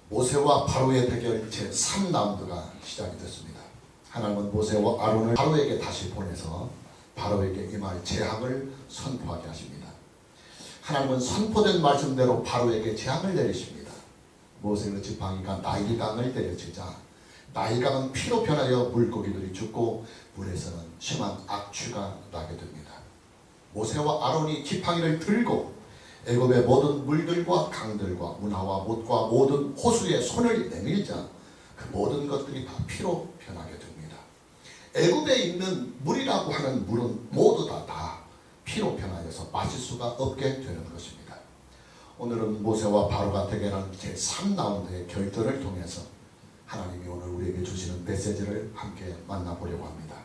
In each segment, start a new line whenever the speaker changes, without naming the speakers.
모세와 바로의 대결 제3라운드가 시작이 됐습니다. 하나님은 모세와 아론을 바로에게 다시 보내서 바로에게 임할 재앙을 선포하게 하십니다. 하나님은 선포된 말씀대로 바로에게 재앙을 내리십니다. 모세의 지팡이가 나일강을 때려치자 나일강은 피로 변하여 물고기들이 죽고 물에서는 심한 악취가 나게 됩니다. 모세와 아론이 지팡이를 들고 애굽의 모든 물들과 강들과 운하와 못과 모든 호수에 손을 내밀자 그 모든 것들이 다 피로 변하게 됩니다. 애굽에 있는 물이라고 하는 물은 모두 다 피로 변하여서 마실 수가 없게 되는 것입니다. 오늘은 모세와 바로가 대결하는 제3라운드의 결전을 통해서 하나님이 오늘 우리에게 주시는 메시지를 함께 만나보려고 합니다.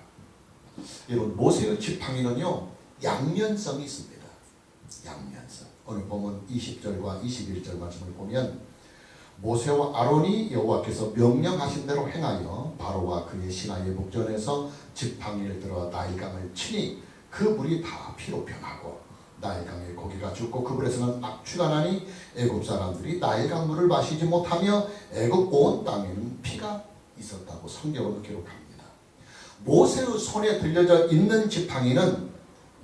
여러분, 모세의 지팡이는요 양면성이 있습니다. 양면성. 오늘 보면 20절과 21절 말씀을 보면 모세와 아론이 여호와께서 명령하신 대로 행하여 바로와 그의 신하의 목전에서 지팡이를 들어 나일강을 치니 그 물이 다 피로 변하고 나일강의 고기가 죽고 그 물에서는 악취가 나니 애굽 사람들이 나일강 물을 마시지 못하며 애굽 온 땅에는 피가 있었다고 성경은 기록합니다. 모세의 손에 들려져 있는 지팡이는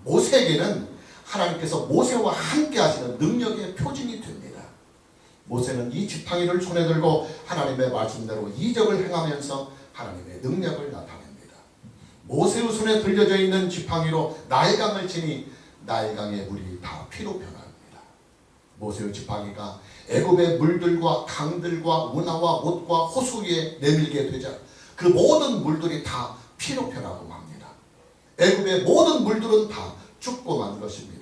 모세에게는 하나님께서 모세와 함께 하시는 능력의 표징이 됩니다. 모세는 이 지팡이를 손에 들고 하나님의 말씀대로 이적을 행하면서 하나님의 능력을 나타냅니다. 모세의 손에 들려져 있는 지팡이로 나일강을 치니 나일강의 물이 다 피로 변합니다. 모세의 지팡이가 애굽의 물들과 강들과 운하와 못과 호수 위에 내밀게 되자 그 모든 물들이 다 피로 변하고 맙니다. 애굽의 모든 물들은 다 죽고 만 것입니다.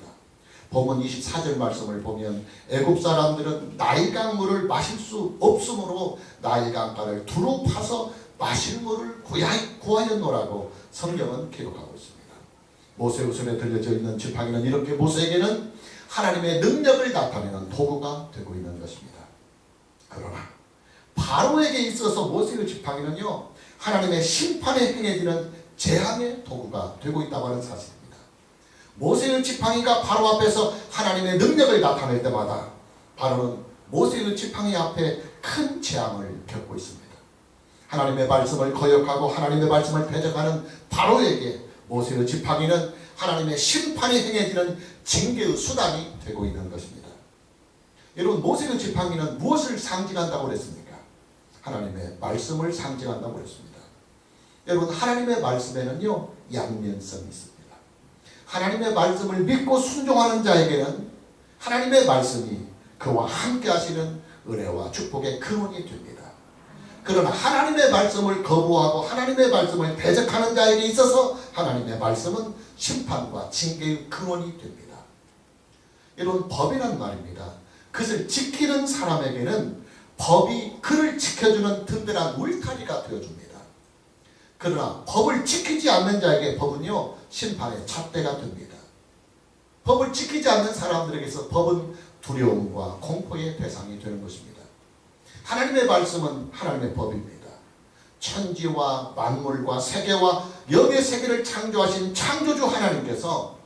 본문 24절 말씀을 보면 애굽 사람들은 나일강 물을 마실 수 없으므로 나일강가를 두루 파서 마실 물을 구하였노라고 성경은 기록하고 있습니다. 모세의 손에 들려져 있는 지팡이는 이렇게 모세에게는 하나님의 능력을 나타내는 도구가 되고 있는 것입니다. 그러나 바로에게 있어서 모세의 지팡이는요 하나님의 심판에 행해지는 재앙의 도구가 되고 있다고 하는 사실입니다. 모세의 지팡이가 바로 앞에서 하나님의 능력을 나타낼 때마다 바로는 모세의 지팡이 앞에 큰 재앙을 겪고 있습니다. 하나님의 말씀을 거역하고 하나님의 말씀을 대적하는 바로에게 모세의 지팡이는 하나님의 심판이 행해지는 징계의 수단이 되고 있는 것입니다. 여러분, 모세의 지팡이는 무엇을 상징한다고 그랬습니까? 하나님의 말씀을 상징한다고 그랬습니다. 여러분, 하나님의 말씀에는요 양면성이 있습니다. 하나님의 말씀을 믿고 순종하는 자에게는 하나님의 말씀이 그와 함께 하시는 은혜와 축복의 근원이 됩니다. 그러나 하나님의 말씀을 거부하고 하나님의 말씀을 대적하는 자에게 있어서 하나님의 말씀은 심판과 징계의 근원이 됩니다. 이런 법이란 말입니다. 그것을 지키는 사람에게는 법이 그를 지켜주는 든든한 울타리가 되어줍니다. 그러나 법을 지키지 않는 자에게 법은요 심판의 잣대가 됩니다. 법을 지키지 않는 사람들에게서 법은 두려움과 공포의 대상이 되는 것입니다. 하나님의 말씀은 하나님의 법입니다. 천지와 만물과 세계와 영의 세계를 창조하신 창조주 하나님께서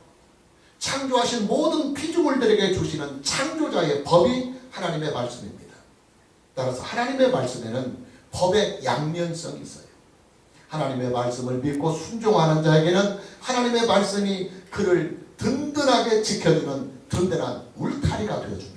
창조하신 모든 피조물들에게 주시는 창조자의 법이 하나님의 말씀입니다. 따라서 하나님의 말씀에는 법의 양면성이 있어요. 하나님의 말씀을 믿고 순종하는 자에게는 하나님의 말씀이 그를 든든하게 지켜주는 든든한 울타리가 되어줍니다.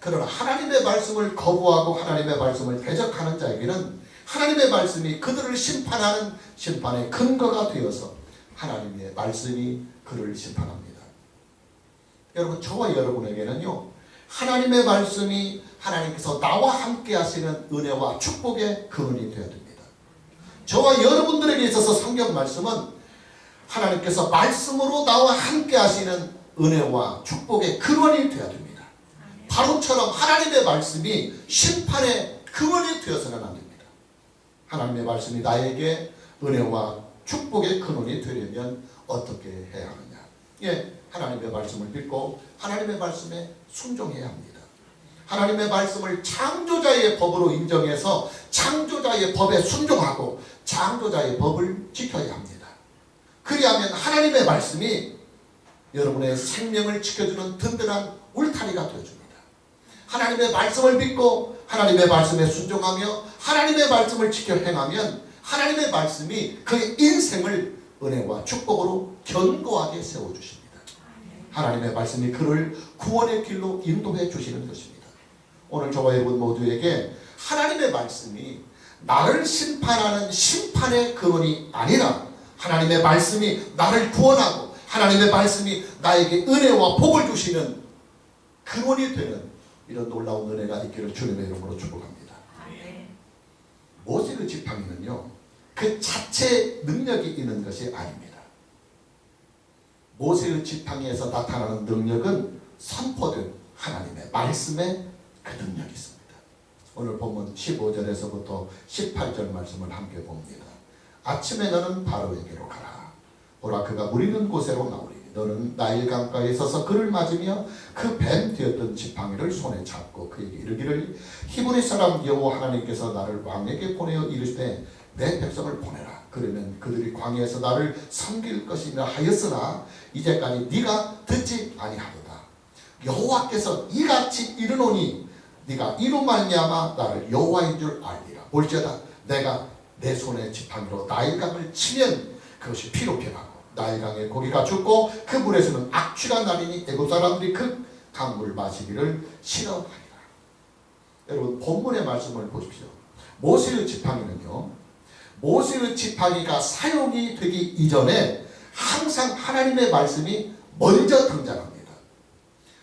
그러나 하나님의 말씀을 거부하고 하나님의 말씀을 대적하는 자에게는 하나님의 말씀이 그들을 심판하는 심판의 근거가 되어서 하나님의 말씀이 그를 심판합니다. 여러분, 저와 여러분에게는요 하나님의 말씀이 하나님께서 나와 함께 하시는 은혜와 축복의 근원이 되어야 됩니다. 저와 여러분들에게 있어서 성경 말씀은 하나님께서 말씀으로 나와 함께 하시는 은혜와 축복의 근원이 되어야 됩니다. 바로처럼 하나님의 말씀이 심판의 근원이 되어서는 안 됩니다. 하나님의 말씀이 나에게 은혜와 축복의 근원이 되려면 어떻게 해야 하느냐? 예, 하나님의 말씀을 믿고 하나님의 말씀에 순종해야 합니다. 하나님의 말씀을 창조자의 법으로 인정해서 창조자의 법에 순종하고 창조자의 법을 지켜야 합니다. 그리하면 하나님의 말씀이 여러분의 생명을 지켜주는 든든한 울타리가 되어줍니다. 하나님의 말씀을 믿고 하나님의 말씀에 순종하며 하나님의 말씀을 지켜 행하면 하나님의 말씀이 그의 인생을 은혜와 축복으로 견고하게 세워주십니다. 하나님의 말씀이 그를 구원의 길로 인도해 주시는 것입니다. 오늘 저와 여러분 모두에게 하나님의 말씀이 나를 심판하는 심판의 근원이 아니라 하나님의 말씀이 나를 구원하고 하나님의 말씀이 나에게 은혜와 복을 주시는 근원이 되는 이런 놀라운 은혜가 있기를 주님의 이름으로 축복합니다. 모세의 지팡이는요, 그 자체 능력이 있는 것이 아닙니다. 모세의 지팡이에서 나타나는 능력은 선포된 하나님의 말씀에 그 능력이 있습니다. 오늘 본문 15절에서부터 18절 말씀을 함께 봅니다. 아침에 너는 바로에게로 가라. 보라, 그가 물 있는 곳으로 나오리니 너는 나일 강가에 서서 그를 맞으며 그 뱀 되었던 지팡이를 손에 잡고 그에게 이르기를 히브리 사람 여호와 하나님께서 나를 왕에게 보내어 이르시되 내 백성을 보내라. 그러면 그들이 광야에서 나를 섬길 것이라 하였으나 이제까지 네가 듣지 아니하도다. 여호와께서 이같이 이르노니 네가 이로 말미암아 나를 여호와인 줄 알리라. 볼지어다 내가 내 손에 지팡이로 나일강을 치면 그것이 피로 변하고 나일강의 고기가 죽고 그 물에서는 악취가 나리니 애굽 사람들이 그 강물 마시기를 싫어하리라. 여러분 본문의 말씀을 보십시오. 모세의 지팡이는요, 모세의 지팡이가 사용이 되기 이전에 항상 하나님의 말씀이 먼저 등장합니다.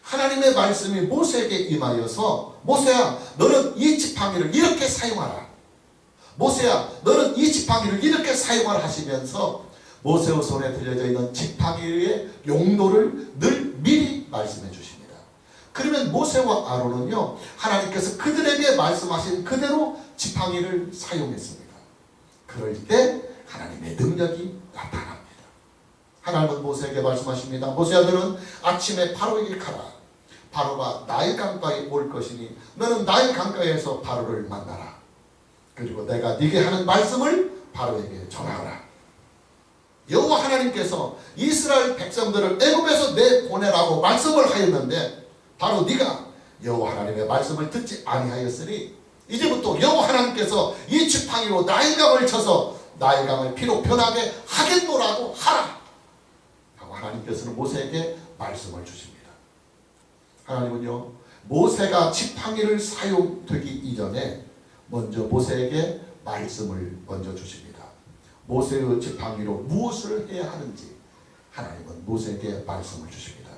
하나님의 말씀이 모세에게 임하여서 모세야 너는 이 지팡이를 이렇게 사용하라. 모세야 너는 이 지팡이를 이렇게 사용하라 하시면서 모세의 손에 들려져 있는 지팡이의 용도를 늘 미리 말씀해 주십니다. 그러면 모세와 아론은요, 하나님께서 그들에게 말씀하신 그대로 지팡이를 사용했습니다. 그럴 때 하나님의 능력이 나타납니다. 하나님은 모세에게 말씀하십니다. 모세야 너는 아침에 바로에게 가라. 바로가 나일 강가에 올 것이니 너는 나일 강가에서 바로를 만나라. 그리고 내가 네게 하는 말씀을 바로에게 전하라. 여호와 하나님께서 이스라엘 백성들을 애굽에서 내보내라고 말씀을 하였는데 바로 네가 여호와 하나님의 말씀을 듣지 아니하였으니 이제부터 여호와 하나님께서 이 지팡이로 나일강을 쳐서 나일강을 피로 변하게 하겠노라고 하라 하고 하나님께서는 모세에게 말씀을 주십니다. 하나님은요, 모세가 지팡이를 사용되기 이전에 먼저 모세에게 말씀을 먼저 주십니다. 모세의 지팡이로 무엇을 해야 하는지 하나님은 모세에게 말씀을 주십니다.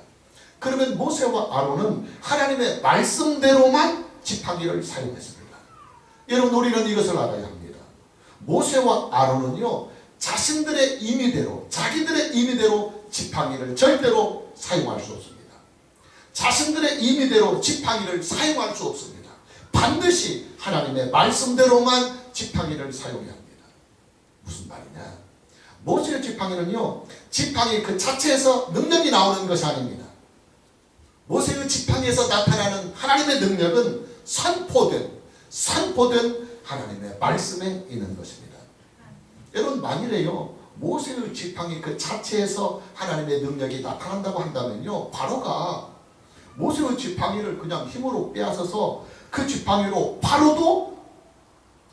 그러면 모세와 아론은 하나님의 말씀대로만 지팡이를 사용했습니다. 여러분 우리는 이것을 알아야 합니다. 모세와 아론은요, 자신들의 임의대로 자기들의 임의대로 지팡이를 절대로 사용할 수 없습니다. 자신들의 임의대로 지팡이를 사용할 수 없습니다. 반드시 하나님의 말씀대로만 지팡이를 사용해야 합니다. 무슨 말이냐? 모세의 지팡이는요, 지팡이 그 자체에서 능력이 나오는 것이 아닙니다. 모세의 지팡이에서 나타나는 하나님의 능력은 선포된 하나님의 말씀에 있는 것입니다. 여러분 만일에요, 모세의 지팡이 그 자체에서 하나님의 능력이 나타난다고 한다면요, 바로가 모세의 지팡이를 그냥 힘으로 빼앗아서 그 지팡이로 바로도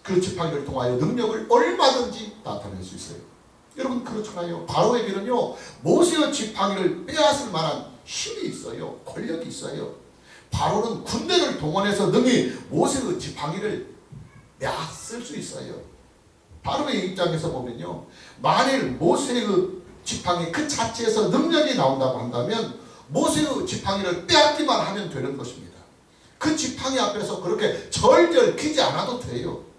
그 지팡이를 통하여 능력을 얼마든지 나타낼 수 있어요. 여러분 그렇잖아요. 바로에게는요, 모세의 지팡이를 빼앗을 만한 힘이 있어요. 권력이 있어요. 바로는 군대를 동원해서 능히 모세의 지팡이를 빼앗을 수 있어요. 바로의 입장에서 보면요, 만일 모세의 지팡이 그 자체에서 능력이 나온다고 한다면 모세의 지팡이를 빼앗기만 하면 되는 것입니다. 그 지팡이 앞에서 그렇게 절절 기지 않아도 돼요.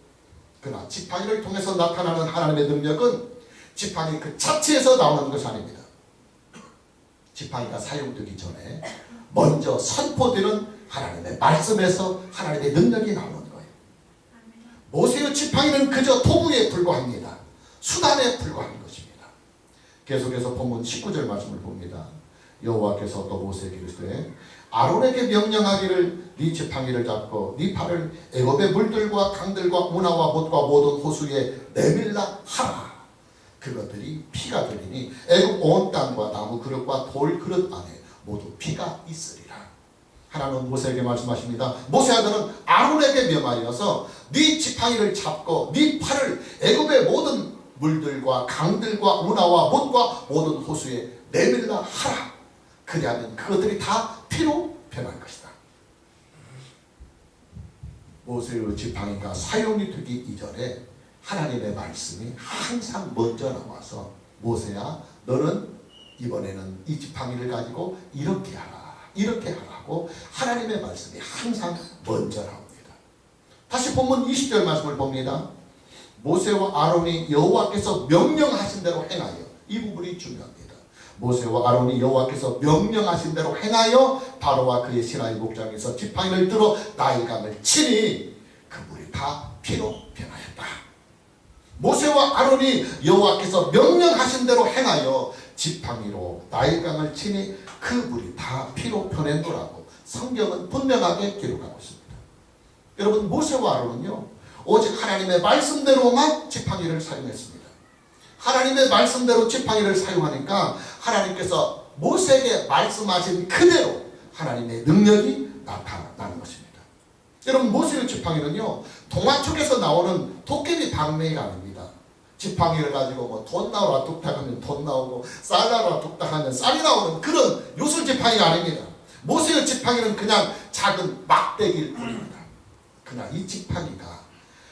그러나 지팡이를 통해서 나타나는 하나님의 능력은 지팡이 그 자체에서 나오는 것이 아닙니다. 지팡이가 사용되기 전에 먼저 선포되는 하나님의 말씀에서 하나님의 능력이 나오는 거예요. 모세의 지팡이는 그저 도구에 불과합니다. 수단에 불과한 것입니다. 계속해서 본문 19절 말씀을 봅니다. 여호와께서 또 모세에게 이르시되 아론에게 명령하기를 네 지팡이를 잡고 네 팔을 애굽의 물들과 강들과 운하와 못과 모든 호수에 내밀라 하라. 그것들이 피가 되리니 애굽 온 땅과 나무 그릇과 돌 그릇 안에 모두 피가 있으리라. 하나님은 모세에게 말씀하십니다. 모세야, 너는 아론에게 명하여서 네 지팡이를 잡고 네 팔을 애굽의 모든 물들과 강들과 운하와 못과 모든 호수에 내밀라 하라. 그리하면 그것들이 다 피로 변할 것이다. 모세의 지팡이가 사용이 되기 이전에 하나님의 말씀이 항상 먼저 나와서 모세야, 너는 이번에는 이 지팡이를 가지고 이렇게 하라, 이렇게 하라고 하나님의 말씀이 항상 먼저 나옵니다. 다시 본문 20절 말씀을 봅니다. 모세와 아론이 여호와께서 명령하신 대로 행하여, 이 부분이 중요합니다. 모세와 아론이 여호와께서 명령하신 대로 행하여 바로와 그의 신하의 목장에서 지팡이를 들어 나일강을 치니 그 물이 다 피로 변하였다. 모세와 아론이 여호와께서 명령하신 대로 행하여 지팡이로 나일강을 치니 그 물이 다 피로 변한 거라고 성경은 분명하게 기록하고 있습니다. 여러분, 모세와 아론은요, 오직 하나님의 말씀대로만 지팡이를 사용했습니다. 하나님의 말씀대로 지팡이를 사용하니까 하나님께서 모세에게 말씀하신 그대로 하나님의 능력이 나타나는 것입니다. 여러분, 모세의 지팡이는요, 동화 쪽에서 나오는 도깨비 방맹이가 아닙니다. 지팡이를 가지고 뭐 돈 나오라 뚝딱 하면 돈 나오고 쌀 나오라 뚝딱 하면 쌀이 나오는 그런 요술 지팡이가 아닙니다. 모세의 지팡이는 그냥 작은 막대기일 뿐입니다. 그러나 이 지팡이가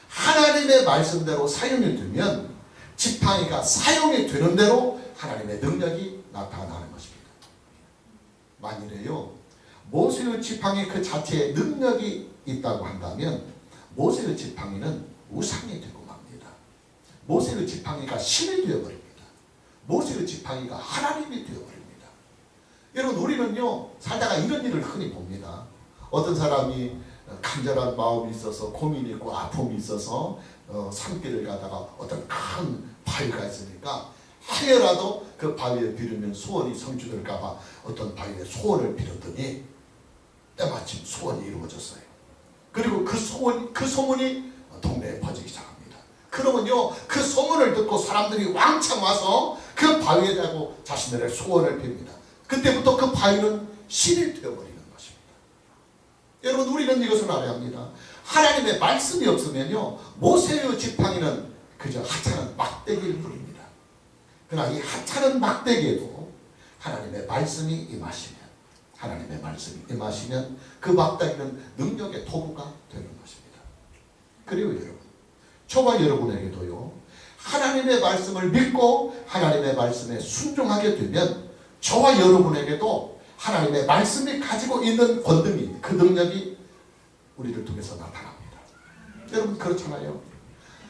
하나님의 말씀대로 사용이 되면 지팡이가 사용이 되는 대로 하나님의 능력이 나타나는 것입니다. 만일에요, 모세의 지팡이 그 자체에 능력이 있다고 한다면 모세의 지팡이는 우상이 되고 맙니다. 모세의 지팡이가 신이 되어버립니다. 모세의 지팡이가 하나님이 되어버립니다. 여러분, 우리는요, 살다가 이런 일을 흔히 봅니다. 어떤 사람이 간절한 마음이 있어서 고민이 있고 아픔이 있어서 산길을 가다가 어떤 큰 바위가 있으니까 하여라도 그 바위에 비르면 소원이 성취될까봐 어떤 바위에 소원을 빌었더니 때마침 소원이 이루어졌어요. 그리고 그 소문이 동네에 퍼지기 시작합니다. 그러면요, 그 소문을 듣고 사람들이 왕창 와서 그 바위에 대고 자신들의 소원을 빕니다. 그때부터 그 바위는 신이 되어버리는 것입니다. 여러분, 우리는 이것을 알아야 합니다. 하나님의 말씀이 없으면요, 모세의 지팡이는 그저 하찮은 막대기일 뿐입니다. 그러나 이 하찮은 막대기에도 하나님의 말씀이 임하시면, 하나님의 말씀이 임하시면 그 막대기는 능력의 도구가 되는 것입니다. 그리고 여러분, 저와 여러분에게도요, 하나님의 말씀을 믿고 하나님의 말씀에 순종하게 되면 저와 여러분에게도 하나님의 말씀이 가지고 있는 권능이, 그 능력이 우리를 통해서 나타납니다. 여러분, 그렇잖아요.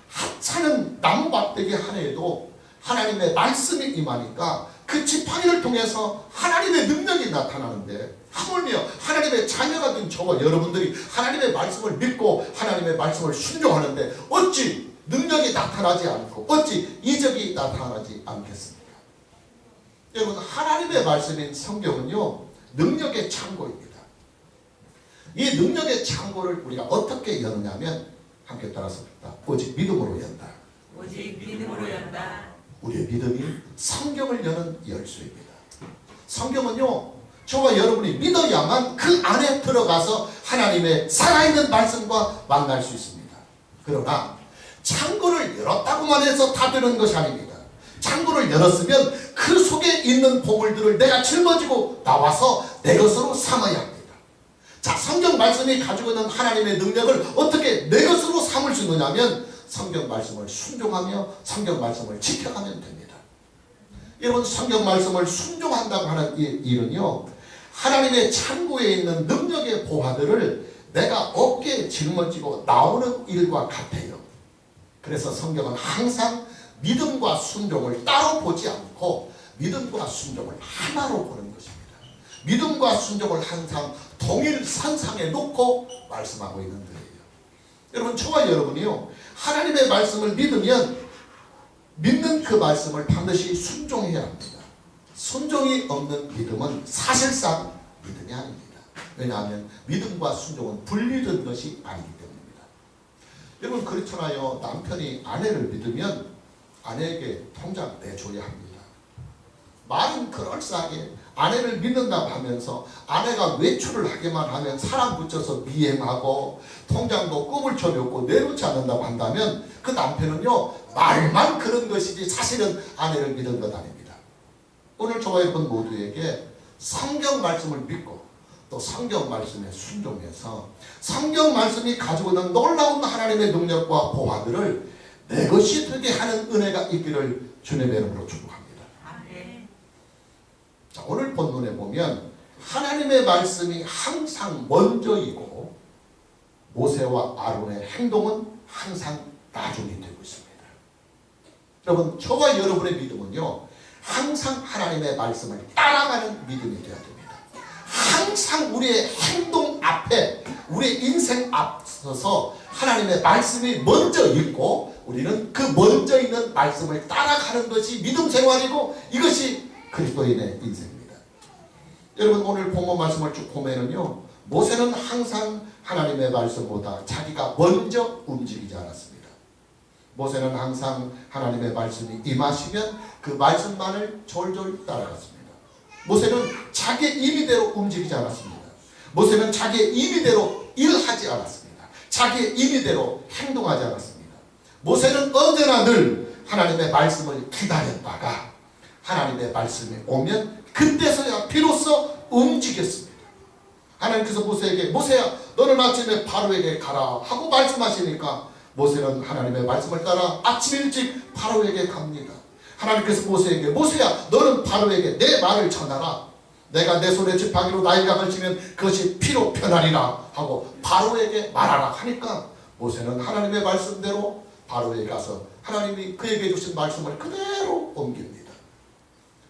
하찮은 나무 막대기 하나에도 하나님의 말씀이 임하니까 그 지팡이를 통해서 하나님의 능력이 나타나는데, 하물며 하나님의 자녀가 된 저와 여러분들이 하나님의 말씀을 믿고 하나님의 말씀을 순종하는데 어찌 능력이 나타나지 않고 어찌 이적이 나타나지 않겠습니까? 여러분, 하나님의 말씀인 성경은요, 능력의 창고입니다. 이 능력의 창고를 우리가 어떻게 여느냐면, 함께 따라서 오직 믿음으로 연다.
오직 믿음으로 연다.
우리의 믿음이 성경을 여는 열쇠입니다. 성경은요, 저와 여러분이 믿어야만 그 안에 들어가서 하나님의 살아있는 말씀과 만날 수 있습니다. 그러나 창고를 열었다고만 해서 다 되는 것이 아닙니다. 창고를 열었으면 그 속에 있는 보물들을 내가 짊어지고 나와서 내 것으로 삼아야 합니다. 자, 성경 말씀이 가지고 있는 하나님의 능력을 어떻게 내 것으로 삼을 수 있느냐면 성경 말씀을 순종하며 성경 말씀을 지켜가면 됩니다. 여러분, 성경 말씀을 순종한다고 하는 이 일은요, 하나님의 창고에 있는 능력의 보화들을 내가 어깨에 짊어지고 나오는 일과 같아요. 그래서 성경은 항상 믿음과 순종을 따로 보지 않고 믿음과 순종을 하나로 보는 것입니다. 믿음과 순종을 항상 동일선상에 놓고 말씀하고 있는 거예요. 여러분, 저와 여러분이요, 하나님의 말씀을 믿으면 믿는 그 말씀을 반드시 순종해야 합니다. 순종이 없는 믿음은 사실상 믿음이 아닙니다. 왜냐하면 믿음과 순종은 분리된 것이 아니기 때문입니다. 여러분, 그렇잖아요. 남편이 아내를 믿으면 아내에게 통장 내줘야 합니다. 말은 그럴싸하게 아내를 믿는다고 하면서 아내가 외출을 하게만 하면 사람 붙여서 미행하고 통장도 꿈을 쳐놓고 내놓지 않는다고 한다면 그 남편은요 말만 그런 것이지 사실은 아내를 믿은 것 아닙니다. 오늘 저와 여러분 모두에게 성경 말씀을 믿고 또 성경 말씀에 순종해서 성경 말씀이 가지고 있는 놀라운 하나님의 능력과 보화들을 내 것이 되게 하는 은혜가 있기를 주님의 이름으로 축복합니다.
아멘.
자, 오늘 본문에 보면 하나님의 말씀이 항상 먼저이고 모세와 아론의 행동은 항상 나중이 되고 있습니다. 여러분, 저와 여러분의 믿음은요 항상 하나님의 말씀을 따라가는 믿음이 되어야 됩니다. 항상 우리의 행동 앞에 우리의 인생 앞서서 하나님의 말씀이 먼저 있고 우리는 그 먼저 있는 말씀을 따라가는 것이 믿음 생활이고 이것이 그리스도인의 인생입니다. 여러분, 오늘 본문 말씀을 쭉 보면은요 모세는 항상 하나님의 말씀보다 자기가 먼저 움직이지 않았습니다. 모세는 항상 하나님의 말씀이 임하시면 그 말씀만을 졸졸 따라갔습니다. 모세는 자기의 임의대로 움직이지 않았습니다. 모세는 자기의 임의대로 일하지 않았습니다. 자기의 임의대로 행동하지 않았습니다. 모세는 언제나 늘 하나님의 말씀을 기다렸다가 하나님의 말씀이 오면 그때서야 비로소 움직였습니다. 하나님께서 모세에게 모세야 너는 아침에 바로에게 가라 하고 말씀하시니까 모세는 하나님의 말씀을 따라 아침 일찍 바로에게 갑니다. 하나님께서 모세에게 모세야 너는 바로에게 내 말을 전하라. 내가 내 손에 지팡이로 나일강을 치면 그것이 피로 변하리라 하고 바로에게 말하라 하니까 모세는 하나님의 말씀대로 바로에게 가서 하나님이 그에게 주신 말씀을 그대로 옮깁니다.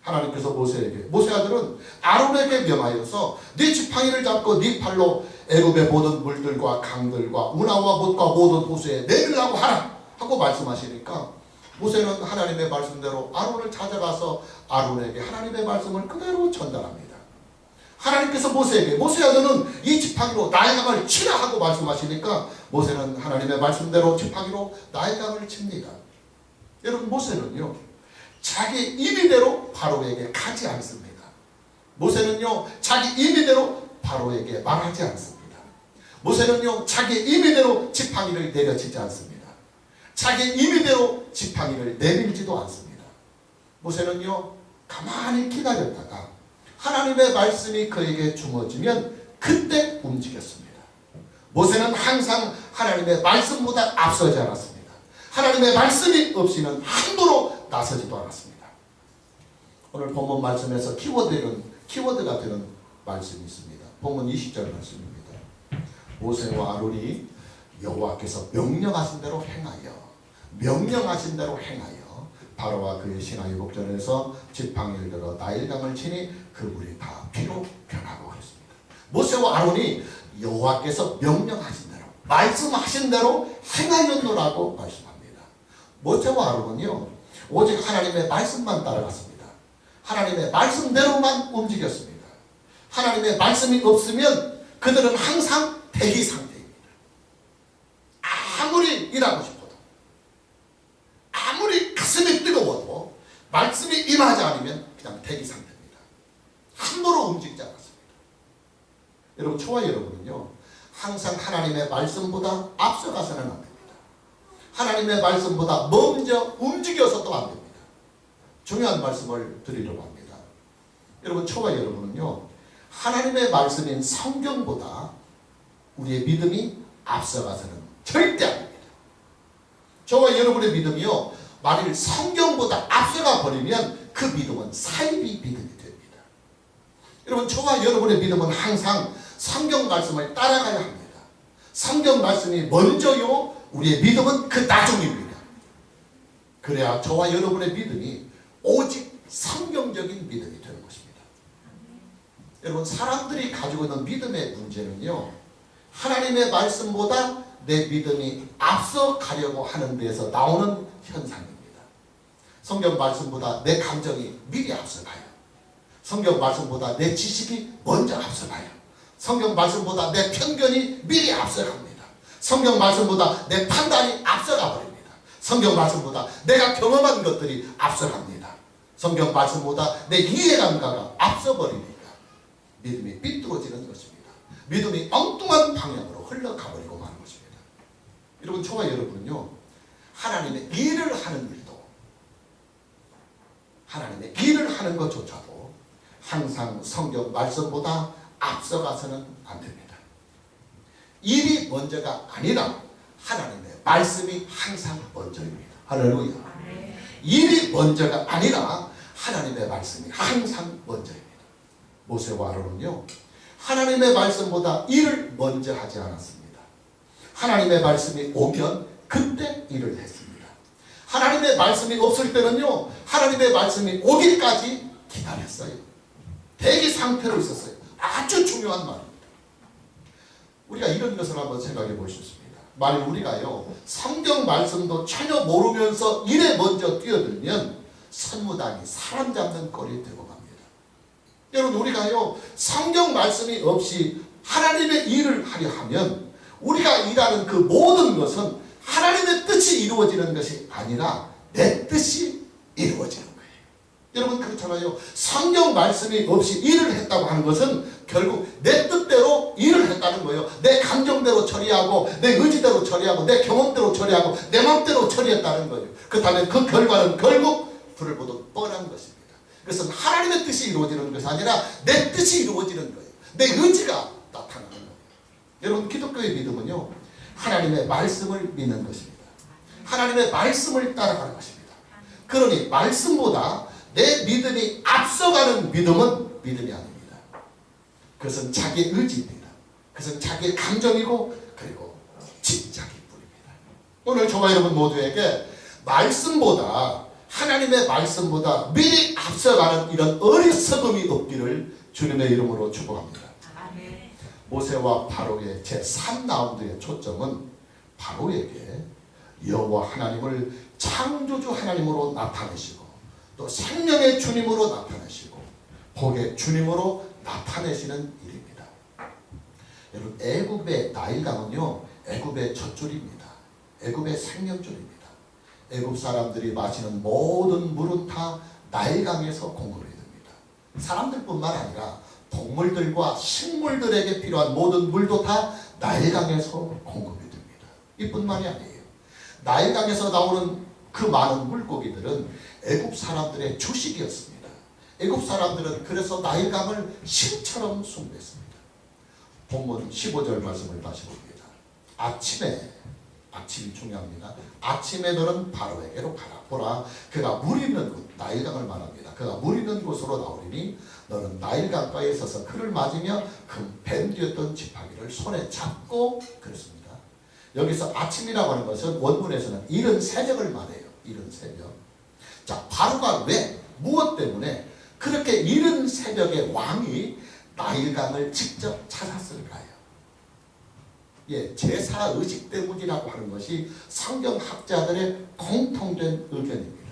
하나님께서 모세에게 모세 아들은 아론에게 명하여서 네 지팡이를 잡고 네 팔로 애굽의 모든 물들과 강들과 운하와 못과 모든 호수에 내리라고 하라 하고 말씀하시니까 모세는 하나님의 말씀대로 아론을 찾아가서 아론에게 하나님의 말씀을 그대로 전달합니다. 하나님께서 모세에게 모세야 너는 이 지팡이로 나의 강을 치라 하고 말씀하시니까 모세는 하나님의 말씀대로 지팡이로 나의 강을 칩니다. 여러분, 모세는요 자기 임의대로 바로에게 가지 않습니다. 모세는요 자기 임의대로 바로에게 말하지 않습니다. 모세는요 자기 임의대로 지팡이를 내려치지 않습니다. 자기 임의대로 지팡이를 내밀지도 않습니다. 모세는요 가만히 기다렸다가 하나님의 말씀이 그에게 주어지면 그때 움직였습니다. 모세는 항상 하나님의 말씀보다 앞서지 않았습니다. 하나님의 말씀이 없이는 함부로 나서지도 않았습니다. 오늘 본문 말씀에서 키워드가 되는 말씀이 있습니다. 본문 20절 말씀입니다. 모세와 아론이 여호와께서 명령하신 대로 행하여 바로와 그의 신하의 목전에서 지팡이를 들어 나일강을 치니 그 물이 다 피로 변하고 그랬습니다. 모세와 아론이 여호와께서 명령하신 대로 말씀하신 대로 행하였노라고 말씀합니다. 모세와 아론은요 오직 하나님의 말씀만 따라갔습니다. 하나님의 말씀대로만 움직였습니다. 하나님의 말씀이 없으면 그들은 항상 대기 상태입니다. 아무리 일하고 싶어도 아무리 가슴이 뜨거워도 말씀이 임하지 않으면 그냥 대기 상태입니다. 함부로 움직이지 않았습니다. 여러분, 저와 여러분은요 항상 하나님의 말씀보다 앞서가서는 안 됩니다. 하나님의 말씀보다 먼저 움직여서도 안 됩니다. 중요한 말씀을 드리려고 합니다. 여러분, 저와 여러분은요 하나님의 말씀인 성경보다 우리의 믿음이 앞서가서는 절대 안 됩니다. 저와 여러분의 믿음이요 만일 성경보다 앞서가 버리면 그 믿음은 사이비 믿음이 됩니다. 여러분, 저와 여러분의 믿음은 항상 성경 말씀을 따라가야 합니다. 성경 말씀이 먼저요 우리의 믿음은 그 나중입니다. 그래야 저와 여러분의 믿음이 오직 성경적인 믿음이 되는 것입니다. 여러분, 사람들이 가지고 있는 믿음의 문제는요 하나님의 말씀보다 내 믿음이 앞서 가려고 하는 데에서 나오는 현상입니다. 성경 말씀보다 내 감정이 미리 앞서가요. 성경 말씀보다 내 지식이 먼저 앞서가요. 성경 말씀보다 내 편견이 미리 앞서갑니다. 성경 말씀보다 내 판단이 앞서가 버립니다. 성경 말씀보다 내가 경험한 것들이 앞서갑니다. 성경 말씀보다 내 이해감과가 앞서버리니까 믿음이 삐뚤어지는 것입니다. 믿음이 엉뚱한 방향으로 흘러가버리고 마는 것입니다. 여러분, 저와 여러분은요, 하나님의 일을 하는 일도, 하나님의 일을 하는 것조차도 항상 성경 말씀보다 앞서가서는 안 됩니다. 일이 먼저가 아니라 하나님의 말씀이 항상 먼저입니다. 할렐루야. 일이 먼저가 아니라 하나님의 말씀이 항상 먼저입니다. 모세와 아론은요, 하나님의 말씀보다 일을 먼저 하지 않았습니다. 하나님의 말씀이 오면 그때 일을 했습니다. 하나님의 말씀이 없을 때는요, 하나님의 말씀이 오기까지 기다렸어요. 대기 상태로 있었어요. 아주 중요한 말입니다. 우리가 이런 것을 한번 생각해 보셨습니다. 만일 우리가요, 성경 말씀도 전혀 모르면서 일에 먼저 뛰어들면 선무당이 사람 잡는 꼴이 되고 맙니다. 여러분, 우리가요, 성경 말씀이 없이 하나님의 일을 하려 하면 우리가 일하는 그 모든 것은 하나님의 뜻이 이루어지는 것이 아니라 내 뜻이 이루어지는 거예요. 여러분, 그렇잖아요. 성경 말씀이 없이 일을 했다고 하는 것은 결국 내 뜻대로 일을 했다는 거예요. 내 감정대로 처리하고, 내 의지대로 처리하고, 내 경험대로 처리하고, 내 마음대로 처리했다는 거예요. 그렇다면 그 결과는 결국 불을 보듯 뻔한 것입니다. 그것은 하나님의 뜻이 이루어지는 것이 아니라 내 뜻이 이루어지는 거예요. 내 의지가 나타나는 거예요. 여러분, 기독교의 믿음은요, 하나님의 말씀을 믿는 것입니다. 하나님의 말씀을 따라가는 것입니다. 그러니 말씀보다 내 믿음이 앞서가는 믿음은 믿음이 아닙니다. 그것은 자기의 의지입니다. 그것은 자기의 감정이고, 그리고 집착일 뿐입니다. 오늘 저와 여러분 모두에게 말씀보다, 하나님의 말씀보다 미리 앞서가는 이런 어리석음이 없기를 주님의 이름으로 축복합니다.
아멘.
모세와 바로의 제3라운드의 초점은 바로에게 여호와 하나님을 창조주 하나님으로 나타내시고, 또 생명의 주님으로 나타내시고, 복의 주님으로 나타내시는 일입니다. 여러분, 애굽의 나일강은요, 애굽의 젖줄입니다. 애굽의 생명줄입니다. 애굽 사람들이 마시는 모든 물은 다 나일강에서 공급이 됩니다. 사람들뿐만 아니라 동물들과 식물들에게 필요한 모든 물도 다 나일강에서 공급이 됩니다. 이뿐만이 아니에요. 나일강에서 나오는 그 많은 물고기들은 애굽 사람들의 주식이었습니다. 애굽 사람들은 그래서 나일강을 신처럼 숭배했습니다. 본문 15절 말씀을 다시 봅니다. 아침이 중요합니다. 아침에 너는 바로에게로 가라. 보라, 그가 물 있는 곳, 나일강을 말합니다. 그가 물 있는 곳으로 나오리니 너는 나일강가에 서서 그를 맞으며 금 뱀 뒤었던 지팡이를 손에 잡고, 그랬습니다. 여기서 아침이라고 하는 것은 원문에서는 이른 새벽을 말해요. 이른 새벽. 자, 바로가 왜, 무엇 때문에 그렇게 이른 새벽에 왕이 나일강을 직접 찾았을까요? 예, 제사의식 때문이라고 하는 것이 성경학자들의 공통된 의견입니다.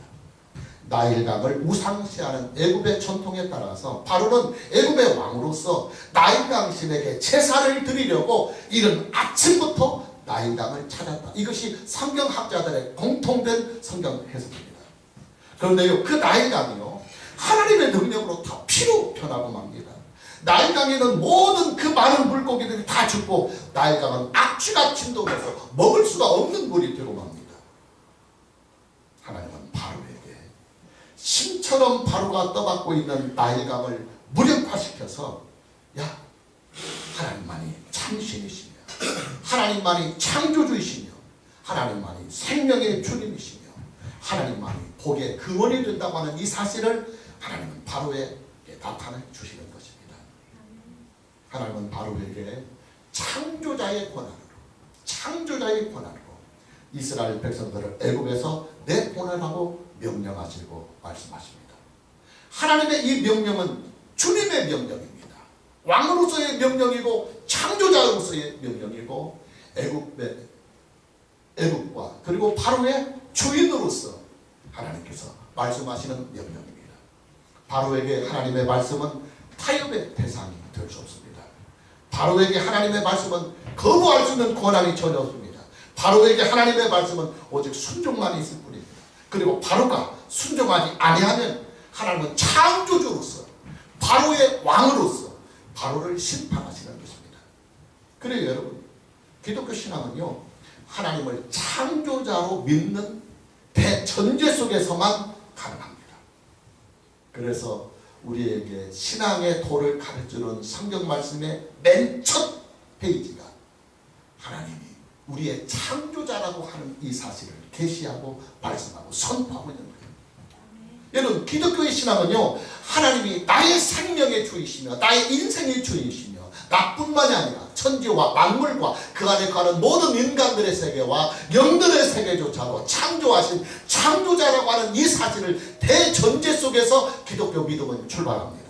나일강을 우상시하는 애굽의 전통에 따라서 바로는 애굽의 왕으로서 나일강 신에게 제사를 드리려고 이른 아침부터 나일강을 찾았다. 이것이 성경학자들의 공통된 성경 해석입니다. 그런데요, 그 나일강이요, 하나님의 능력으로 다 피로 변하고 맙니다. 나일강에는 모든 그 많은 물고기들이 다 죽고, 나일강은 악취가 침도해서 먹을 수가 없는 물이 되고 맙니다. 하나님은 바로에게 신처럼 바로가 떠받고 있는 나일강을 무력화시켜서, 야, 하나님만이 참신이시며, 하나님만이 창조주이시며, 하나님만이 생명의 주님이시며, 하나님만이 복의 근원이 된다고 하는 이 사실을 하나님은 바로에게 나타내 주시는 것입니다. 하나님은 바로에게 창조자의 권한으로 이스라엘 백성들을 애굽에서 내보내라고 명령하시고 말씀하십니다. 하나님의 이 명령은 주님의 명령입니다. 왕으로서의 명령이고 창조자로서의 명령이고, 애굽과 그리고 바로의 주인으로서 하나님께서 말씀하시는 명령입니다. 바로에게 하나님의 말씀은 타협의 대상이 될 수 없습니다. 바로에게 하나님의 말씀은 거부할 수 있는 권한이 전혀 없습니다. 바로에게 하나님의 말씀은 오직 순종만 있을 뿐입니다. 그리고 바로가 순종하지 아니하면 하나님은 창조주로서 바로의 왕으로서 바로를 심판하시는 것입니다. 그래요 여러분, 기독교 신앙은요 하나님을 창조자로 믿는 대전제 속에서만 가능합니다. 그래서 우리에게 신앙의 도를 가르쳐주는 성경 말씀의 맨 첫 페이지가 하나님이 우리의 창조자라고 하는 이 사실을 계시하고 말씀하고 선포하고 있는 거예요. 여러분, 기독교의 신앙은요 하나님이 나의 생명의 주이시며 나의 인생의 주이시며 나뿐만이 아니라 천지와 만물과 그 안에 거하는 모든 인간들의 세계와 영들의 세계조차도 창조하신 창조자라고 하는 이 사실을 대전제 속에서 기독교 믿음은 출발합니다.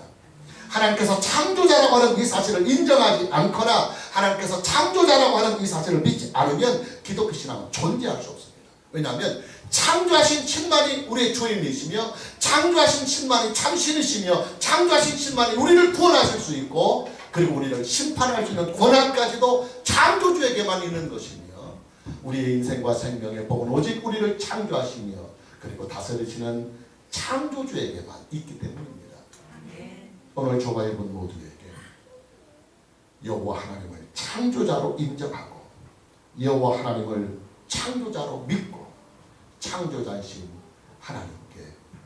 하나님께서 창조자라고 하는 이 사실을 인정하지 않거나 하나님께서 창조자라고 하는 이 사실을 믿지 않으면 기독교 신앙은 존재할 수 없습니다. 왜냐하면 창조하신 신만이 우리의 주인이시며 창조하신 신만이 참신이시며 창조하신 신만이 우리를 구원하실 수 있고 그리고 우리를 심판할 수 있는 권한까지도 창조주에게만 있는 것이며 우리의 인생과 생명의 복은 오직 우리를 창조하시며 그리고 다스리시는 창조주에게만 있기 때문입니다. 오늘 조가의 분 모두에게 여호와 하나님을 창조자로 인정하고 여호와 하나님을 창조자로 믿고 창조자이신 하나님께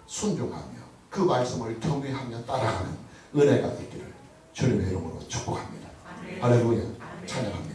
순종하며 그 말씀을 경외하며 따라가는 은혜가 있기를 주님의 이름으로 축복합니다. 할렐루야. 찬양합니다.